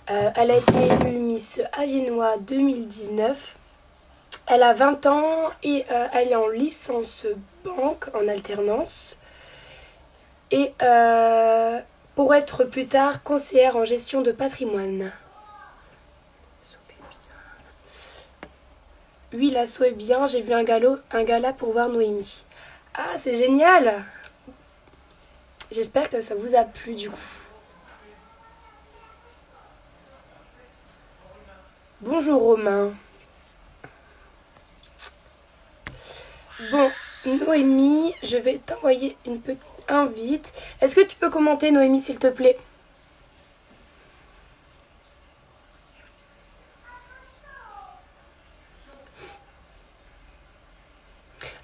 Elle a été élue Miss Aviennois 2019. Elle a 20 ans et elle est en licence banque en alternance. Et pour être plus tard conseillère en gestion de patrimoine. Oui, l'assaut est bien. J'ai vu un gala pour voir Noémie. Ah, c'est génial! J'espère que ça vous a plu du coup. Bonjour Romain. Bon, Noémie, je vais t'envoyer une petite invite. Est-ce que tu peux commenter Noémie s'il te plaît?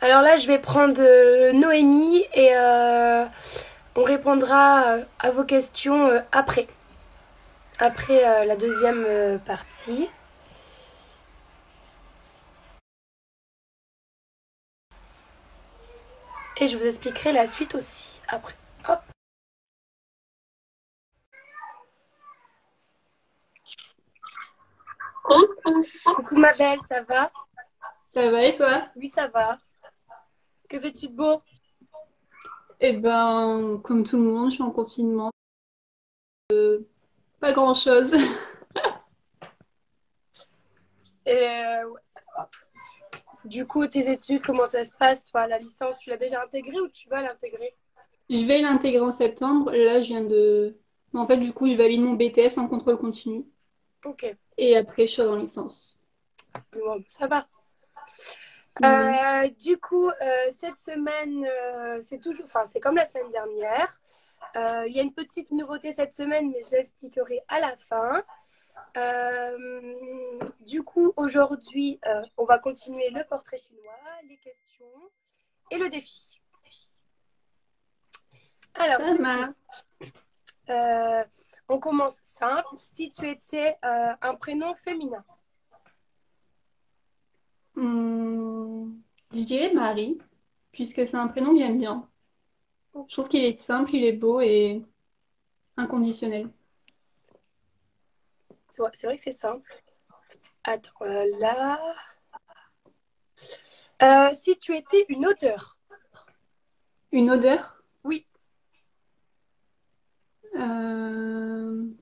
Alors là, je vais prendre Noémie et on répondra à vos questions après. Après la deuxième partie. Et je vous expliquerai la suite aussi après. Hop. Coucou ma belle, ça va? Ça va et toi? Oui, ça va. Que fais-tu de beau? Eh ben, comme tout le monde, je suis en confinement. Pas grand-chose. Ouais. Hop. Du coup, tes études, comment ça se passe? Toi, la licence, tu l'as déjà intégrée ou tu vas l'intégrer? Je vais l'intégrer en septembre. Là, je viens de... En fait, du coup, je valide mon BTS en contrôle continu. Ok, Et après, je suis en licence. bon, ça va. Oui. Du coup, cette semaine, c'est toujours, enfin, c'est comme la semaine dernière. Il y a une petite nouveauté cette semaine, mais je l'expliquerai à la fin. Du coup, aujourd'hui, on va continuer le portrait chinois, les questions et le défi. Alors, Ça du coup, marche. euh, on commence simple. Si tu étais un prénom féminin, Je dirais Marie, puisque c'est un prénom que j'aime bien. Je trouve qu'il est simple, il est beau et inconditionnel. c'est vrai que c'est simple. Attends, là. Si tu étais une odeur, Une odeur, oui.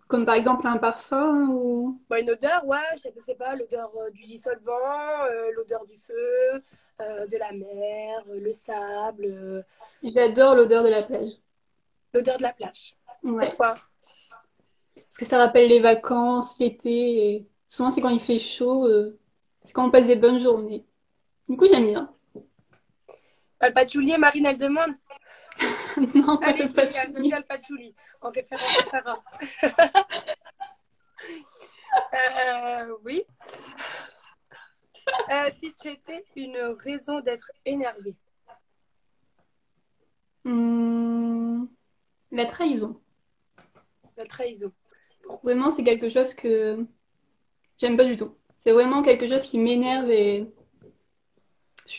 comme par exemple un parfum ou... Bah, une odeur, ouais, je sais pas, l'odeur du dissolvant, l'odeur du feu, de la mer, le sable, J'adore l'odeur de la plage. l'odeur de la plage. Ouais. Pourquoi? Parce que ça rappelle les vacances, l'été. Et souvent, c'est quand il fait chaud. C'est quand on passe des bonnes journées. Du coup, j'aime bien. Bah, le patchouli, Marine, elle demande. Non, pas Ah, le les filles, elles aiment bien patchouli. le patchouli, en référence à Sarah. Oui. Si tu étais une raison d'être énervée. Hum, la trahison. La trahison. Vraiment, c'est quelque chose que j'aime pas du tout. C'est vraiment quelque chose qui m'énerve et je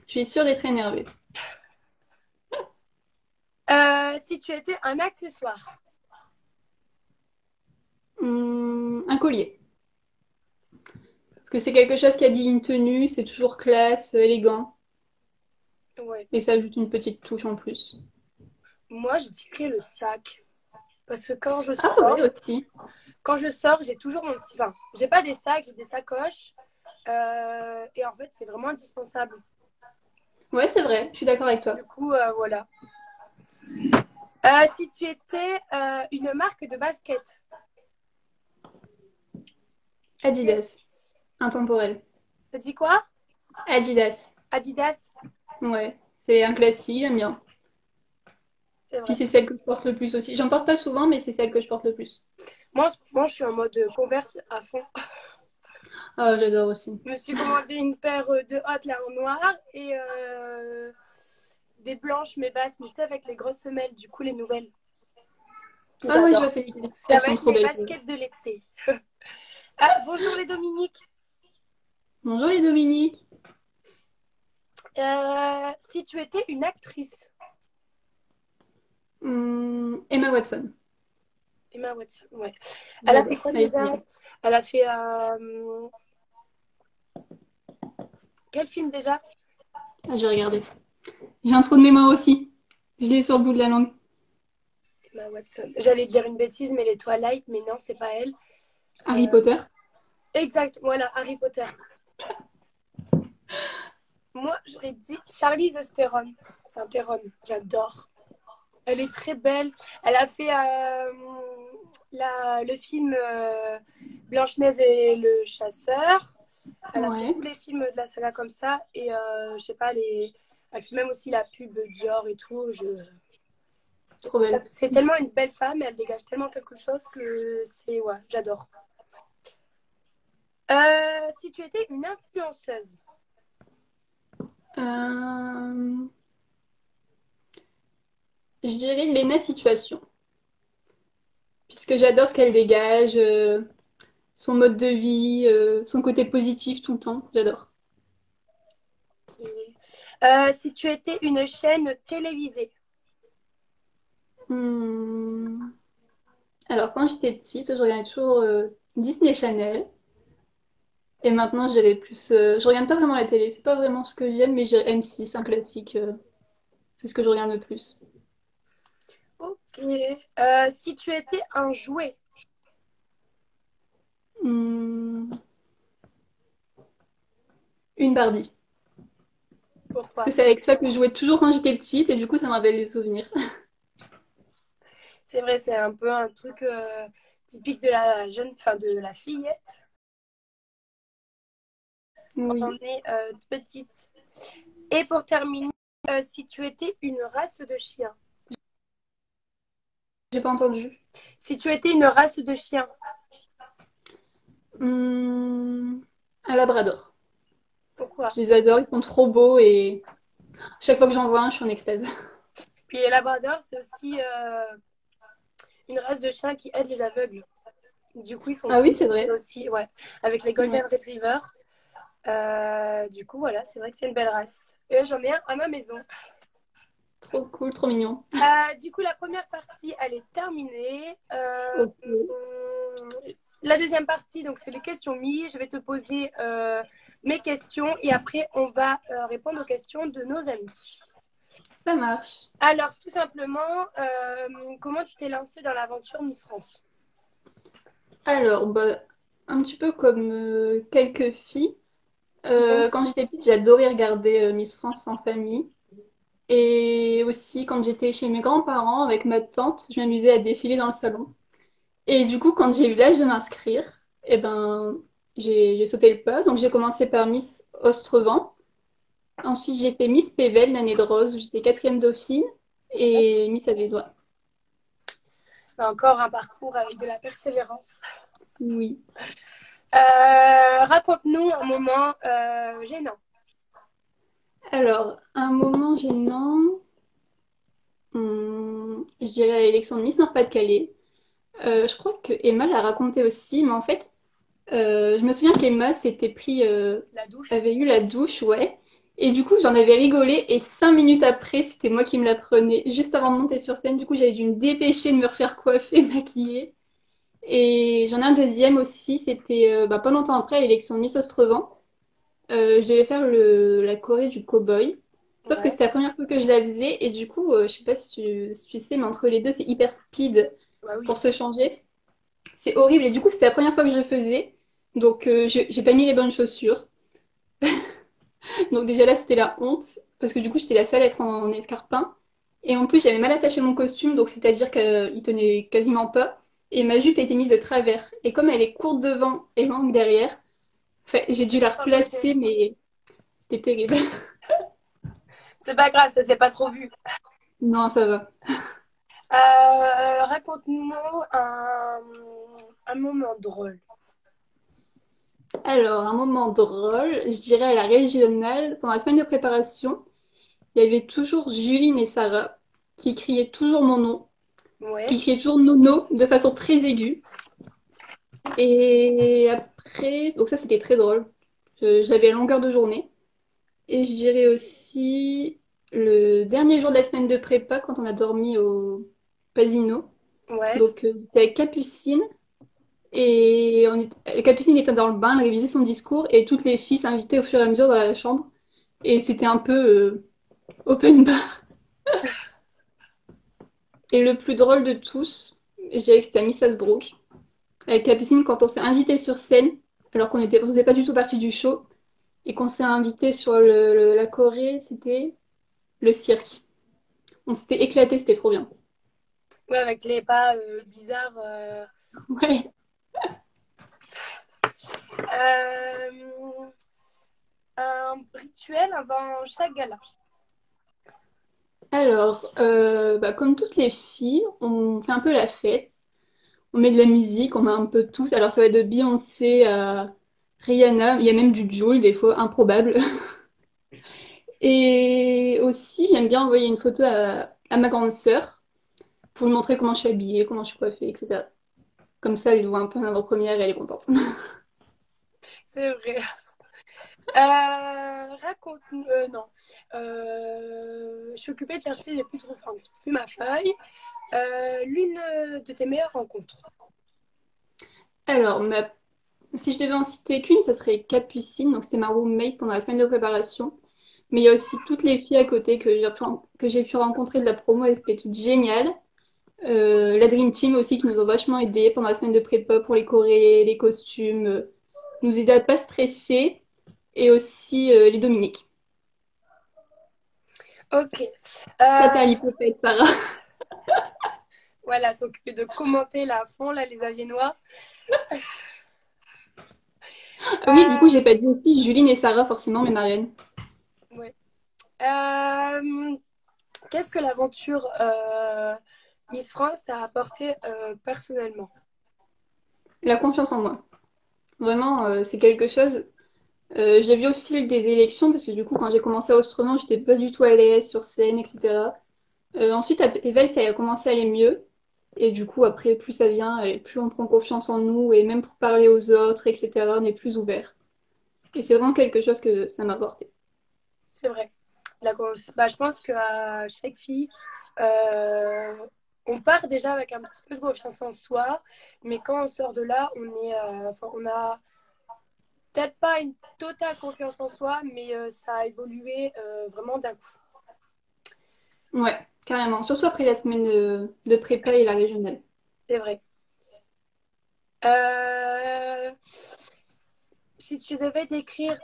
je suis sûre d'être énervée. Si tu étais un accessoire. Un collier. Parce que c'est quelque chose qui habille une tenue, c'est toujours classe, élégant. Ouais. Et ça ajoute une petite touche en plus. Moi, je dirais le sac. Parce que Ah ouais, aussi. quand je sors, j'ai toujours mon petit. Enfin, j'ai pas des sacs, j'ai des sacoches. Et en fait, c'est vraiment indispensable. Ouais, c'est vrai, je suis d'accord avec toi. Du coup, voilà. Si tu étais une marque de basket, Adidas, intemporel. t'as dit quoi? Adidas. Adidas, Ouais, c'est un classique, j'aime bien. c'est Puis vrai. c'est celle que je porte le plus aussi. J'en porte pas souvent, mais c'est celle que je porte le plus. Moi, en ce moment, je suis en mode Converse à fond. Ah, j'adore aussi. Je me suis commandé une paire de hautes là en noir et des blanches mais basses, mais tu sais, avec les grosses semelles, du coup, les nouvelles. Ah ouais, je J'adore. vois celles. Ça Elles va sont être trop mes belles. baskets de l'été. Ah, bonjour les Dominiques. Bonjour les Dominique. Si tu étais une actrice, Emma Watson. Emma Watson, ouais. Elle a fait J'adore. quoi Elle est déjà? géniale. Elle a fait quel film déjà? Ah, je vais regarder. J'ai un trou de mémoire aussi. Je l'ai sur le bout de la langue. Emma Watson. J'allais dire une bêtise, mais les Twilight, mais non, c'est pas elle. Harry Euh, Potter. exact, voilà, Harry Potter. Moi, j'aurais dit Charlize Theron. Enfin, Theron, j'adore. Elle est très belle. Elle a fait le film Blanche-Neige et le chasseur. Elle a fait Ouais, tous les films de la saga comme ça. Et je sais pas, elle fait même aussi la pub Dior et tout. trop belle. C'est tellement une belle femme. Elle dégage tellement quelque chose que c'est... Ouais, j'adore. Si tu étais une influenceuse, Euh, Je dirais Lena Situation. Puisque j'adore ce qu'elle dégage, son mode de vie, son côté positif tout le temps. J'adore. si tu étais une chaîne télévisée, Hmm. Alors, quand j'étais petite, je regardais toujours Disney Channel. Et maintenant, je dirais plus. Je regarde pas vraiment la télé, c'est pas vraiment ce que j'aime, mais j'ai M6, un classique. C'est ce que je regarde le plus. ok. Si tu étais un jouet, Hmm. Une Barbie. Parce que pourquoi? c'est avec ça que je jouais toujours quand j'étais petite, et du coup, ça me rappelle des souvenirs. C'est vrai, c'est un peu un truc typique de la jeune, enfin de la fillette quand on Oui, est petite. Et pour terminer, si tu étais une race de chien, j'ai pas entendu. si tu étais une race de chien, Hmm. Un Labrador. pourquoi? Je les adore, ils sont trop beaux et chaque fois que j'en vois un, je suis en extase. Puis les labradors, c'est aussi une race de chien qui aide les aveugles. Du coup, ils sont Ah oui, très c'est utiles vrai. aussi, ouais, avec les Ouais. Golden Retriever. Du coup, voilà, c'est vrai que c'est une belle race. Et j'en ai un à ma maison. Trop cool, trop mignon. Du coup, la première partie, elle est terminée. Ok. La deuxième partie, donc c'est les questions Mi. Je vais te poser mes questions et après, on va répondre aux questions de nos amis. Ça marche. Alors, tout simplement, comment tu t'es lancée dans l'aventure Miss France? Alors, bah, un petit peu comme quelques filles. Mhm. Quand j'étais petite, j'adorais regarder Miss France en famille. Et aussi, quand j'étais chez mes grands-parents avec ma tante, je m'amusais à défiler dans le salon. Et du coup, quand j'ai eu l'âge de m'inscrire, eh ben, j'ai sauté le pas. Donc, j'ai commencé par Miss Ostrevent. Ensuite, j'ai fait Miss Pével l'année de Rose, où j'étais quatrième dauphine. Et Miss Avédois. Encore un parcours avec de la persévérance. Oui. Raconte-nous un moment gênant. Alors, un moment gênant, je dirais à l'élection de Miss Nord-Pas-de-Calais. Je crois que Emma l'a raconté aussi, mais en fait, je me souviens qu'Emma s'était pris, La douche. avait eu la douche, ouais. Et du coup, j'en avais rigolé, et 5 minutes après, c'était moi qui me la prenais, juste avant de monter sur scène. Du coup, j'avais dû me dépêcher de me refaire coiffer, maquiller. Et j'en ai un deuxième aussi, c'était bah, pas longtemps après, à l'élection de Miss Ostrevent. Je devais faire la choré du cow-boy. Sauf que Ouais. c'était la première fois que je la faisais, et du coup, je sais pas si tu sais, mais entre les deux, c'est hyper speed Bah oui. pour se changer. C'est horrible, et du coup, c'était la première fois que je le faisais. Donc, j'ai pas mis les bonnes chaussures. Donc, déjà là, c'était la honte, parce que du coup, j'étais la seule à être en escarpin. Et en plus, j'avais mal attaché mon costume, donc c'est-à-dire qu'il tenait quasiment pas. Et ma jupe était mise de travers. Et comme elle est courte devant et longue derrière, enfin, j'ai dû la replacer, mais c'était terrible. C'est pas grave, ça s'est pas trop vu. Non, ça va. Raconte-nous un moment drôle. Alors, un moment drôle, je dirais à la régionale, pendant la semaine de préparation, il y avait toujours Juline et Sarah qui criaient toujours mon nom, Ouais. qui criaient toujours Nono de façon très aiguë. Et après, donc ça c'était très drôle. Je l'avais à longueur de journée. Et je dirais aussi le dernier jour de la semaine de prépa quand on a dormi au Pasino. Ouais. Donc, j'étais avec Capucine. Et Capucine était dans le bain, elle révisait son discours et toutes les filles s'invitaient au fur et à mesure dans la chambre. Et c'était un peu open bar. Et le plus drôle de tous, je dirais que c'était à Miss Hasbrook. Avec Capucine, quand on s'est invité sur scène, alors on faisait pas du tout partie du show, et qu'on s'est invité sur la Corée, c'était le cirque. On s'était éclaté, c'était trop bien. Ouais, avec les pas bizarres. Ouais. Euh, un rituel avant chaque gala. Alors, comme toutes les filles, on fait un peu la fête. On met de la musique, on met un peu de tout. Alors, ça va de Beyoncé à Rihanna. Il y a même du Jul, des fois improbable. Et aussi, j'aime bien envoyer une photo à ma grande sœur pour lui montrer comment je suis habillée, comment je suis coiffée, etc. Comme ça, elle voit un peu en avant-première et elle est contente. C'est vrai. Raconte-nous. Non. Je suis occupée de chercher, j'ai plus trop. Enfin, je trouve plus ma feuille. L'une de tes meilleures rencontres. Alors, si je devais en citer qu'une, ça serait Capucine. Donc, c'est ma roommate pendant la semaine de préparation. Mais il y a aussi toutes les filles à côté que j'ai pu rencontrer de la promo et c'était toutes géniales. La Dream Team aussi qui nous ont vachement aidés pendant la semaine de prépa pour les chorés, les costumes, nous aider à pas stresser. Et aussi les Dominiques. Ok. Tata Lipopette, Sarah. Voilà, s'occuper de commenter là à fond, là, les Aviennois. Ah oui, du coup, Euh, j'ai pas dit aussi Juline et Sarah, forcément, mes marraines. ouais. Euh, Qu'est-ce que l'aventure Miss France t'a apporté personnellement? La confiance en moi. Vraiment, c'est quelque chose. Je l'ai vu au fil des élections, parce que du coup, quand j'ai commencé à Autrement, j'étais pas du tout à l'aise sur scène, etc. Ensuite, à Éveil, ça a commencé à aller mieux. Et du coup, après, plus ça vient, et plus on prend confiance en nous, et même pour parler aux autres, etc., on est plus ouvert. Et c'est vraiment quelque chose que ça m'a apporté. C'est vrai. Bah, je pense qu'à chaque fille, euh, on part déjà avec un petit peu de confiance en soi, mais quand on sort de là, enfin, on a peut-être pas une totale confiance en soi, mais ça a évolué vraiment d'un coup. Ouais, carrément. Surtout après la semaine de prépa et la régionale. C'est vrai. Euh, Si tu devais décrire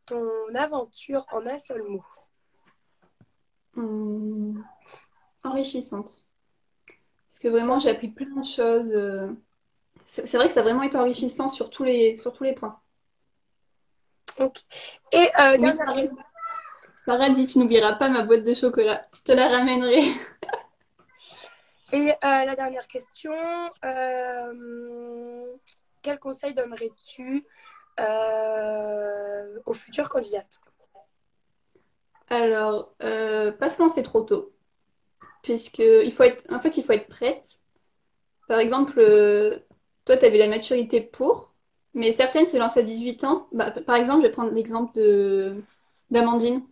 ton aventure en un seul mot. Hum, enrichissante. Parce que vraiment, j'ai Pourquoi? appris plein de choses. C'est vrai que ça a vraiment été enrichissant sur tous les points. Ok. Et Oui, dernière question. Sarah dit, tu n'oublieras pas ma boîte de chocolat. Je te la ramènerai. Et la dernière question. Quel conseil donnerais-tu aux futures candidates? Alors, pas se lancer trop tôt. Puisque il faut être, en fait, il faut être prête. Par exemple, toi, tu avais la maturité pour, mais certaines se lancent à 18 ans. Bah, par exemple, je vais prendre l'exemple de d'Amandine,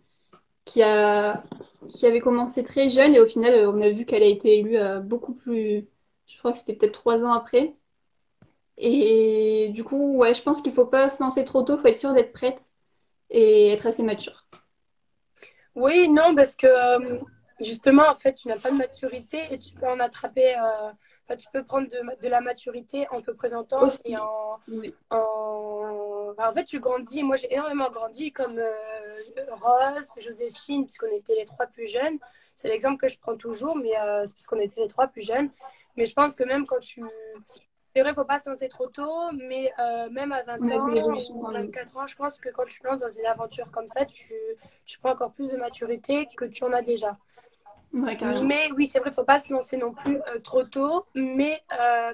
qui a, qui avait commencé très jeune et au final, on a vu qu'elle a été élue beaucoup plus, je crois que c'était peut-être 3 ans après. Et du coup, ouais, je pense qu'il faut pas se lancer trop tôt, faut être sûr d'être prête et être assez mature. Oui, non, parce que justement, en fait, tu n'as pas de maturité et tu peux en attraper. Enfin, tu peux prendre de la maturité en te présentant et Aussi. Oui. enfin, en fait, tu grandis. Moi, j'ai énormément grandi comme Rose, Joséphine, puisqu'on était les trois plus jeunes. C'est l'exemple que je prends toujours, mais c'est parce qu'on était les trois plus jeunes. Mais je pense que même quand tu c'est vrai, faut pas se lancer trop tôt, mais même à On 20 a vu ans l'évolution ou quand même. 24 ans, je pense que quand tu te lances dans une aventure comme ça, tu prends encore plus de maturité que tu en as déjà. Ouais, carrément. Mais oui, c'est vrai, faut pas se lancer non plus trop tôt, mais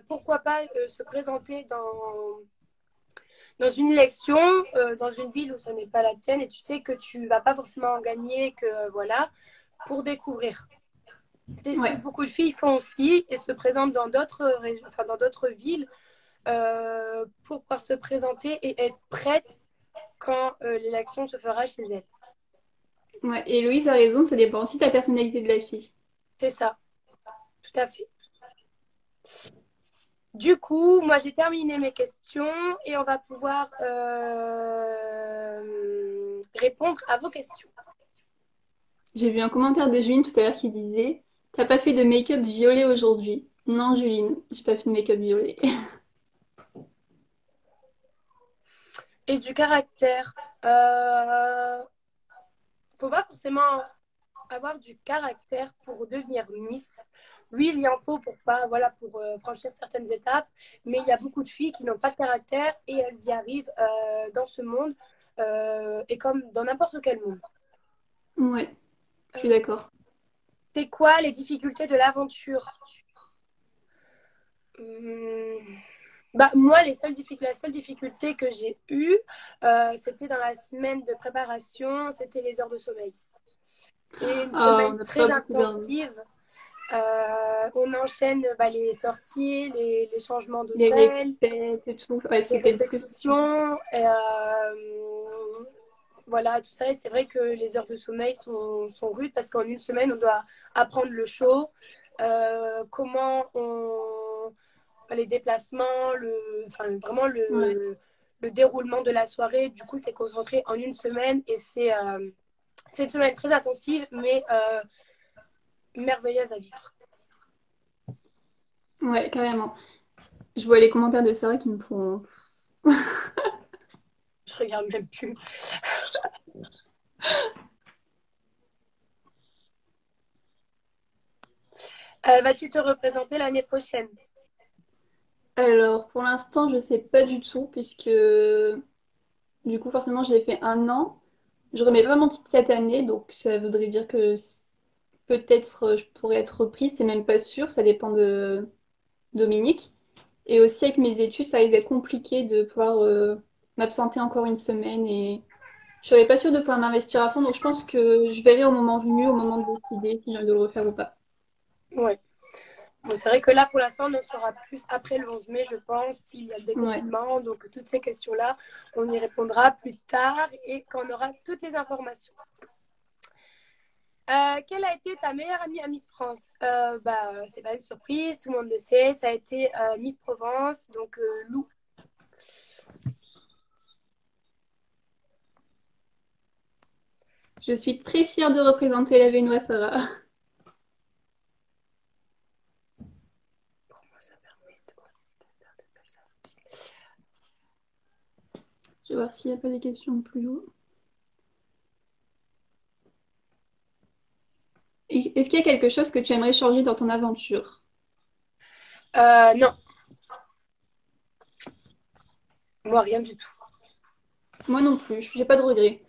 pourquoi pas se présenter dans une élection, dans une ville où ça n'est pas la tienne et tu sais que tu vas pas forcément en gagner, que voilà, pour découvrir. C'est ce que Ouais. beaucoup de filles font aussi et se présentent dans d'autres enfin, dans d'autres villes pour pouvoir se présenter et être prête quand l'élection se fera chez elle. Ouais. Et Louise a raison, ça dépend aussi de la personnalité de la fille. C'est ça, tout à fait. Du coup, moi j'ai terminé mes questions et on va pouvoir répondre à vos questions. J'ai vu un commentaire de Juline tout à l'heure qui disait: T'as pas fait de make-up violet aujourd'hui? Non, Juline, j'ai pas fait de make-up violet. Et du caractère, faut pas forcément avoir du caractère pour devenir Miss. Oui, il y en faut pour pas, voilà, pour franchir certaines étapes, mais il y a beaucoup de filles qui n'ont pas de caractère et elles y arrivent dans ce monde et comme dans n'importe quel monde. Ouais, je suis Euh, d'accord. c'est quoi les difficultés de l'aventure? Hum, Bah, moi, la seule difficulté que j'ai eue, c'était dans la semaine de préparation, c'était les heures de sommeil. C'est une Ah, on semaine n'a pas très beaucoup dormi. intensive. On enchaîne bah, les sorties, les changements Les d'hôtel, répètes et tout. Ouais, les c'était plus. répétitions. Voilà, tout ça. Et c'est vrai que les heures de sommeil sont rudes parce qu'en une semaine, on doit apprendre le show, comment on, les déplacements, enfin, vraiment Ouais. le déroulement de la soirée. Du coup, c'est concentré en une semaine et c'est une semaine très intensive, mais merveilleuse à vivre. Ouais, carrément. Je vois les commentaires de Sarah qui me font. Je regarde même plus. Vas-tu te représenter l'année prochaine? Alors, pour l'instant, je sais pas du tout, puisque du coup, forcément, je l'ai fait un an. Je remets pas mon titre cette année, donc ça voudrait dire que peut-être je pourrais être reprise, c'est même pas sûr, ça dépend de Dominique. Et aussi avec mes études, ça risque d'être compliqué de pouvoir m'absenter encore une semaine et je serais pas sûre de pouvoir m'investir à fond, donc je pense que je verrai au moment venu, au moment de décider si j'ai envie de le refaire ou pas. Ouais. Bon, c'est vrai que là, pour l'instant, on en saura plus après le 11 mai, je pense, s'il y a le Ouais. déconfinement. Donc, toutes ces questions-là, on y répondra plus tard et quand on aura toutes les informations. Quelle a été ta meilleure amie à Miss France? Bah, c'est pas une surprise, tout le monde le sait. Ça a été Miss Provence, donc Lou. Je suis très fière de représenter la Vénois, Sarah. Pour moi, ça permet de faire de belles sorties. Je vais voir s'il n'y a pas des questions plus haut. Est-ce qu'il y a quelque chose que tu aimerais changer dans ton aventure? Non, moi, rien du tout. Moi non plus, j'ai pas de regrets.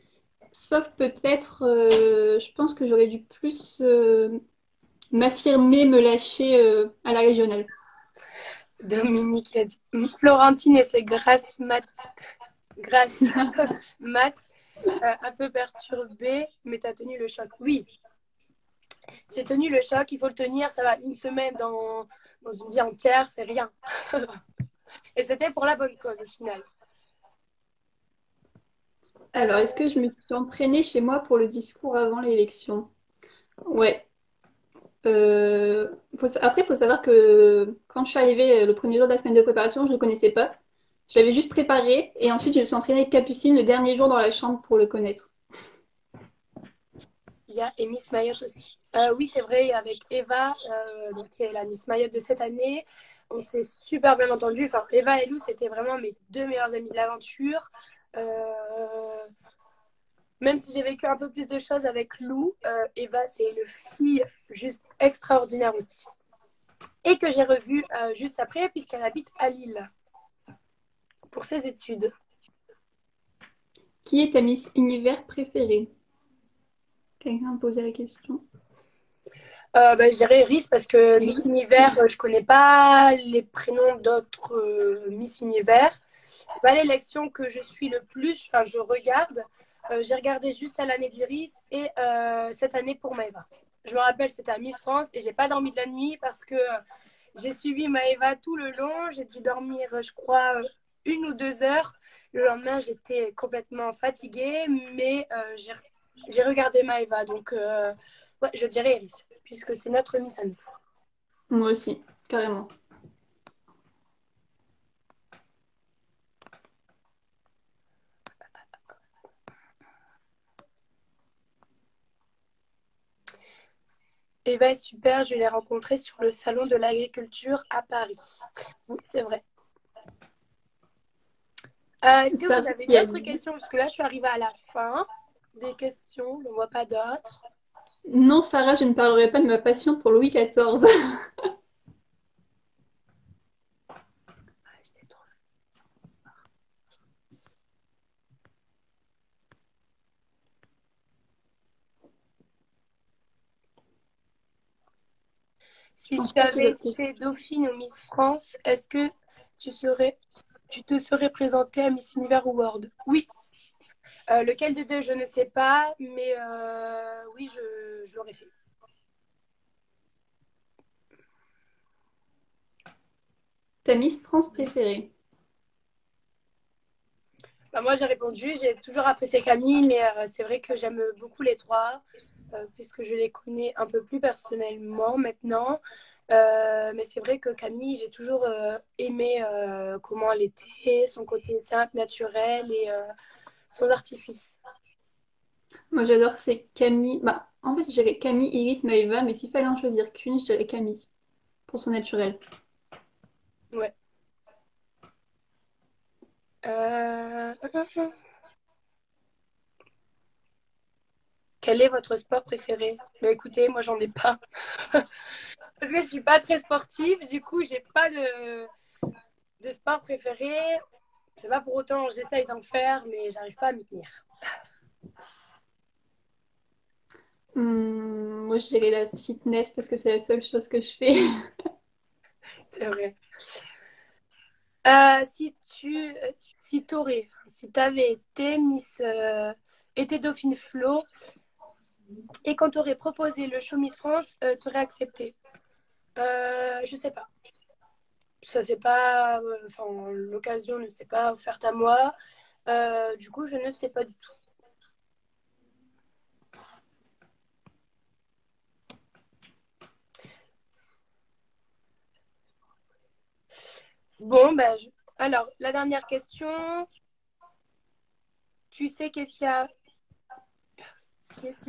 Sauf peut-être, je pense que j'aurais dû plus m'affirmer, me lâcher à la régionale. Dominique a dit Florentine et ses grasses mat, grâce mat, un peu perturbée, mais t'as tenu le choc. Oui, j'ai tenu le choc, il faut le tenir, ça va une semaine dans une vie entière, c'est rien. Et c'était pour la bonne cause au final. Alors, est-ce que je me suis entraînée chez moi pour le discours avant l'élection? Ouais. Après, il faut savoir que quand je suis arrivée le premier jour de la semaine de préparation, je ne le connaissais pas. Je l'avais juste préparé et ensuite je me suis entraînée avec Capucine le dernier jour dans la chambre pour le connaître. Il y a et Miss Mayotte aussi. Oui, c'est vrai, avec Eva, donc, qui est la Miss Mayotte de cette année, on s'est super bien entendu. Enfin, Eva et Lou, c'était vraiment mes deux meilleures amies de l'aventure. Euh, Même si j'ai vécu un peu plus de choses avec Lou, Eva, c'est une fille juste extraordinaire aussi. Et que j'ai revue juste après, puisqu'elle habite à Lille pour ses études. Qui est ta Miss Univers préférée? Quelqu'un a posé la question. Bah, je dirais Iris parce que Miss Univers, je connais pas les prénoms d'autres Miss Univers. C'est pas l'élection que je suis le plus, enfin je regarde. J'ai regardé juste à l'année d'Iris et cette année pour Maëva. Je me rappelle, c'était à Miss France et j'ai pas dormi de la nuit parce que j'ai suivi Maëva tout le long. J'ai dû dormir, je crois, 1 ou 2 heures. Le lendemain, j'étais complètement fatiguée, mais j'ai regardé Maëva. Donc, ouais, je dirais Iris, puisque c'est notre Miss à nous. Moi aussi, carrément. Eva est super, je l'ai rencontrée sur le salon de l'agriculture à Paris. Oui, c'est vrai. Est-ce que Ça, vous avez il y a... d'autres questions? Parce que là, je suis arrivée à la fin des questions, je ne vois pas d'autres. Non, Sarah, je ne parlerai pas de ma passion pour Louis XIV. Ah, j'étais trop- Je Si pense tu pas qu'il y ait avais d'autres questions. été Dauphine ou Miss France, est-ce que tu serais, tu te serais présentée à Miss Univers ou World? Oui. Lequel de deux, je ne sais pas, mais oui, je l'aurais fait. Ta Miss France préférée? Bah, moi, j'ai répondu, j'ai toujours apprécié Camille, mais c'est vrai que j'aime beaucoup les trois, puisque je les connais un peu plus personnellement maintenant. Mais c'est vrai que Camille, j'ai toujours aimé comment elle était, son côté simple, naturel et sans artifice. Moi, j'adore, c'est Camille. Bah, en fait, je dirais Camille, Iris, Maëva, mais s'il fallait en choisir qu'une, je dirais Camille, pour son naturel. Ouais. Euh, Quel est votre sport préféré? Bah écoutez, moi j'en ai pas. Parce que je suis pas très sportive, du coup j'ai pas de sport préféré. C'est pas pour autant, j'essaye d'en faire, mais j'arrive pas à m'y tenir. Moi, je dirais la fitness parce que c'est la seule chose que je fais. C'est vrai. Si t'aurais, enfin, si t'avais été été Dauphine Flo, et qu'on t'aurait proposé le show Miss France, t'aurais accepté. Je sais pas. Ça c'est pas, enfin, l'occasion ne s'est pas offerte à moi. Du coup, je ne sais pas du tout. Bon, bah, alors, la dernière question. Tu sais qu'est-ce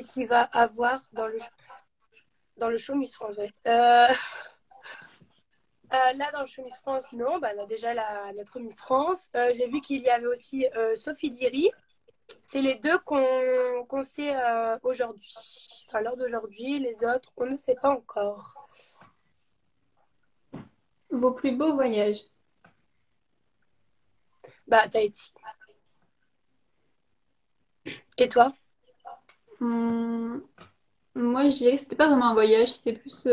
qu'il va avoir dans le show Miss France, ouais. Là, dans le show Miss France, non. Bah, là, déjà, notre Miss France. J'ai vu qu'il y avait aussi Sophie Diri. C'est les deux qu'on sait aujourd'hui. Enfin, lors d'aujourd'hui, les autres, on ne sait pas encore. Vos plus beaux voyages? Bah, Tahiti. Et toi? Hum, Moi, je dirais que c'était pas vraiment un voyage, c'était plus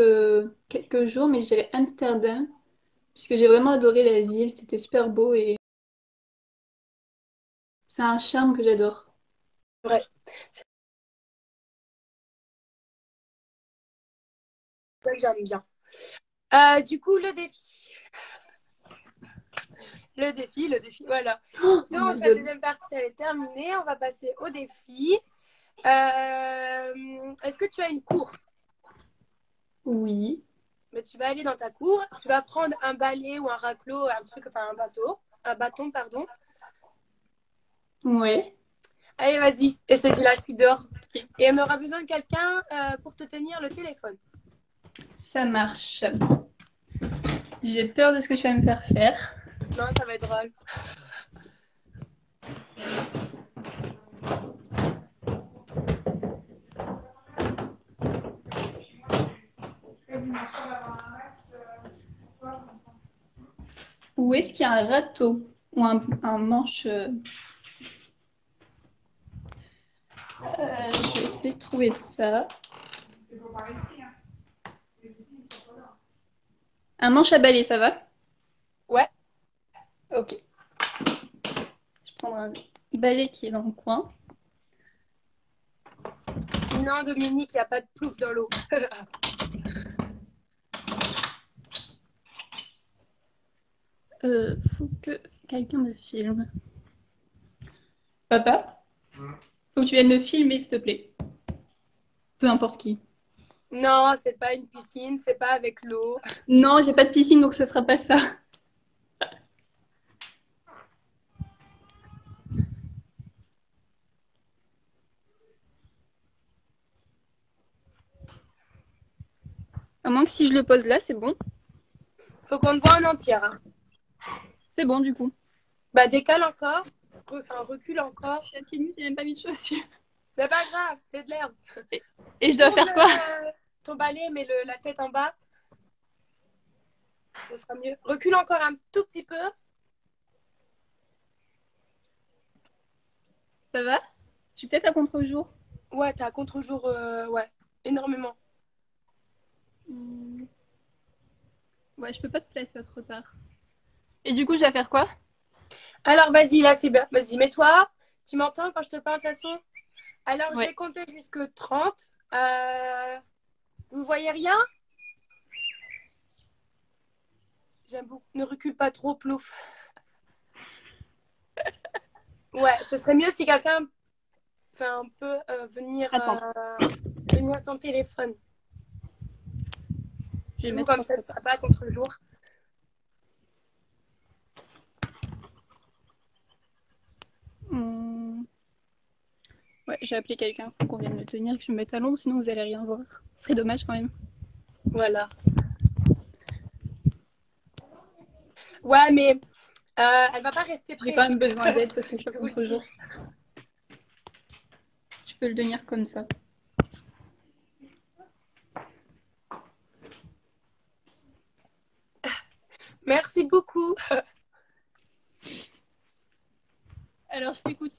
quelques jours, mais je dirais Amsterdam, puisque j'ai vraiment adoré la ville, c'était super beau et c'est un charme que j'adore. Ouais, c'est ça que j'aime bien. Du coup, le défi. Le défi, voilà. Oh my Donc, la god. deuxième partie, elle est terminée. On va passer au défi. Est-ce que tu as une cour? Oui. Mais tu vas aller dans ta cour, tu vas prendre un balai ou un raclot, un truc, enfin un bâton, pardon. Ouais. Allez, vas-y, et je te dis la suite dehors. Et on aura besoin de quelqu'un pour te tenir le téléphone. Ça marche. J'ai peur de ce que tu vas me faire faire. Non, ça va être drôle. Où est-ce qu'il y a un râteau ou un manche je vais essayer de trouver ça. Un manche à balai, ça va? Ouais. Ok. Je prends un balai qui est dans le coin. Non, Dominique, il n'y a pas de plouf dans l'eau. Faut que quelqu'un me filme. Papa, faut que tu viennes me filmer, s'il te plaît. Peu importe qui. Non, c'est pas une piscine, c'est pas avec l'eau. Non, j'ai pas de piscine, donc ce sera pas ça. À moins que si je le pose là, c'est bon. Faut qu'on te voit en entière. Hein. C'est bon, du coup. Bah, décale encore. Enfin, recule Je encore. suis à pieds nus, j'ai même pas mis de chaussures. C'est pas grave, c'est de l'herbe. Et je dois Tourne faire quoi? ton balai, mets la tête en bas. Ce sera mieux. Recule encore un tout petit peu. Ça va? Je suis peut-être à contre-jour. Ouais, t'es à contre-jour, ouais, énormément. Hmm. Ouais, je peux pas te placer autre part. Et du coup, je dois faire quoi? Alors, vas-y, là, c'est bien. Vas-y, mets-toi. Tu m'entends quand je te parle de toute façon? Alors, je Ouais. vais compter jusque 30. Vous voyez rien? J'aime beaucoup. Ne recule pas trop, plouf. Ouais, ce serait mieux si quelqu'un fait un peu Attends, venir ton téléphone. je vais Joue mettre comme ça, autre tu part. seras pas à contre-jour. Hmm. Ouais, j'ai appelé quelqu'un pour qu'on vienne me tenir, que je me mette à l'ombre, sinon vous allez rien voir. Ce serait dommage quand même. Voilà. Ouais, mais elle va pas rester J'ai près. quand même besoin d'aide parce que je suis à Je vous le dis. contre-jour. Tu peux le tenir comme ça. Merci beaucoup. Alors, je t'écoute.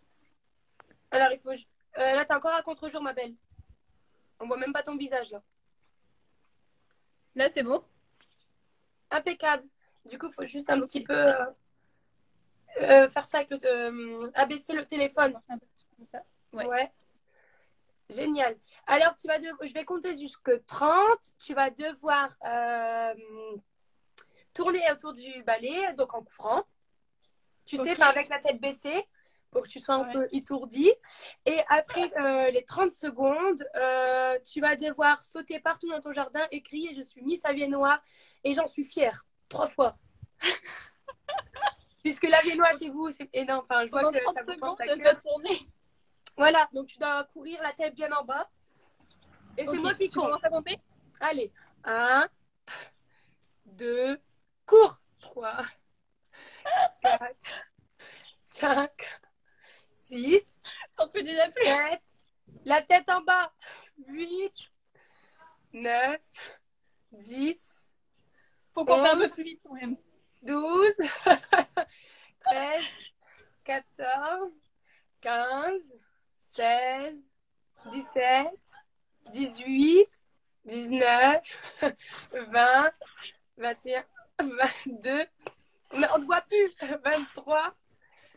Alors, il faut. Là, t'es encore à contre-jour, ma belle. On voit même pas ton visage, là. Là, c'est bon? Impeccable. Du coup, il faut juste un Ok. petit peu faire ça avec abaisser le téléphone. Un peu plus comme ça. Ouais. Ouais, génial. Alors, je vais compter jusque 30. Tu vas devoir tourner autour du balai, donc en courant. Tu sais, Ok. pas avec la tête baissée, pour que tu sois un Ouais. peu étourdi. Et après les 30 secondes, tu vas devoir sauter partout dans ton jardin et crier je suis Miss Aviennois et j'en suis fière. 3 fois. Puisque l'Aviennois chez vous, c'est énorme. Enfin, je vois Pendant que 30 ça vous secondes, porte à je dois cœur. tourner. Voilà, donc tu dois courir la tête bien en bas. Et c'est Ok. moi qui Tu compte. commences à compter? Allez, un, 2, cours. 3, 4, 5, 6, On peut déjà plus. 7, la tête en bas. 8, 9, 10, Faut compter un peu 11, plus vite quand même. 12, 13, 14, 15, 16, 17, 18, 19, 20, 21, 22, on ne voit plus, 23,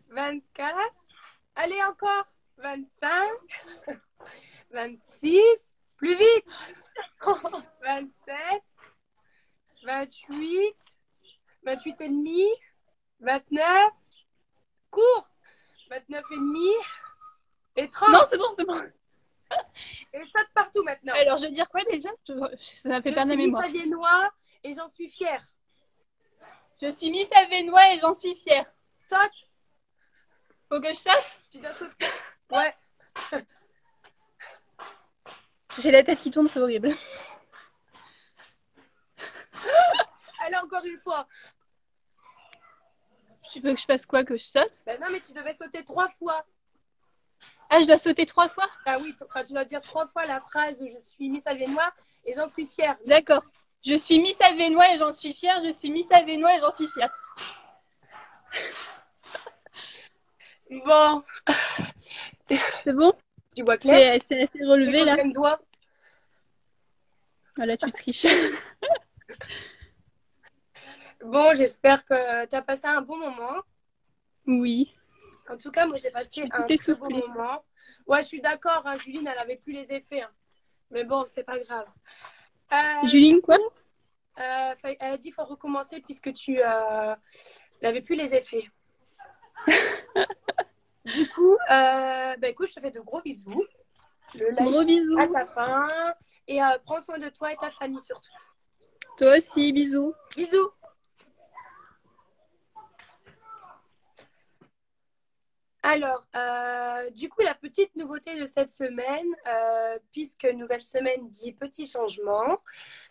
24, allez encore, 25, 26, plus vite, 27, 28, 28 et demi, 29, cours, 29 et demi et Non, 30. c'est bon, c'est bon. Et saute partout maintenant. Alors, je veux dire quoi déjà? Ça m'a fait Je perdre la suis Miss mémoire. Aviennois et j'en suis fière. Je suis Miss Avenois et j'en suis fière. Saute, Faut que je saute? tu dois sauter. Ouais. J'ai la tête qui tourne, c'est horrible. Allez, encore une fois. Tu veux que je fasse quoi? Que je saute? Ben non, mais tu devais sauter 3 fois. Ah, je dois sauter 3 fois? Ah oui, enfin, tu dois dire 3 fois la phrase je suis Miss Aviennois et j'en suis fière. D'accord. Je suis Miss Avenois et j'en suis fière. Je suis Miss Avenois et j'en suis fière. Bon, C'est bon? tu vois clair? C'est assez C'est relevé là. combien de doigts? Voilà, tu triches. Bon, j'espère que tu as passé un bon moment. Oui. En tout cas, moi, j'ai Je passé suis tout un très bon essoufflée. moment. Ouais, je suis d'accord, hein, Juline, elle avait plus les effets. Hein. Mais bon, c'est pas grave. Du Juline, quoi? coup, elle a dit qu'il faut recommencer puisque tu n'avais plus les effets. Du coup, bah, écoute, je te fais de gros bisous. Le live Gros à bisous. sa fin. Et prends soin de toi et ta famille surtout. Toi aussi, bisous. Bisous. Alors, du coup, la petite nouveauté de cette semaine, puisque nouvelle semaine dit petit changement,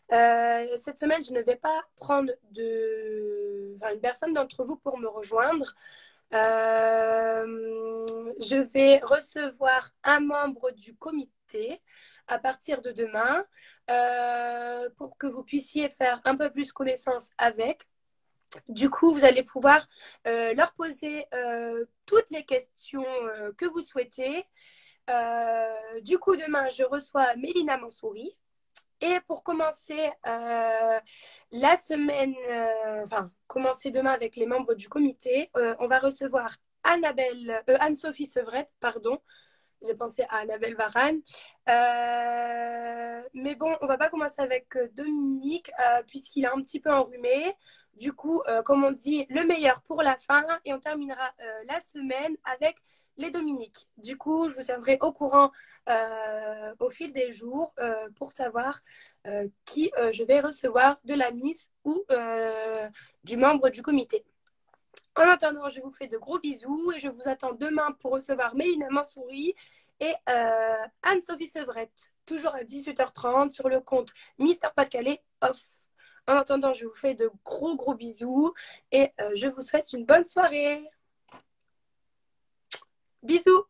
cette semaine, je ne vais pas prendre une personne d'entre vous pour me rejoindre. Je vais recevoir un membre du comité à partir de demain pour que vous puissiez faire un peu plus connaissance avec. Du coup, vous allez pouvoir leur poser toutes les questions que vous souhaitez. Du coup, demain, je reçois Mélina Mansouri. Et pour commencer la semaine, commencer demain avec les membres du comité, on va recevoir Anne-Sophie Sevrette, pardon. J'ai pensé à Annabelle Varane. Mais bon, on va pas commencer avec Dominique, puisqu'il est un petit peu enrhumé. Du coup, comme on dit, le meilleur pour la fin. Et on terminera la semaine avec les Dominiques. Du coup, je vous tiendrai au courant au fil des jours pour savoir qui je vais recevoir de la Miss ou du membre du comité. En attendant, je vous fais de gros bisous et je vous attends demain pour recevoir Mélina Mansouri et Anne-Sophie Sevrette, toujours à 18h30 sur le compte Mister Pas-de-Calais Off. En attendant, je vous fais de gros bisous et je vous souhaite une bonne soirée. Bisous!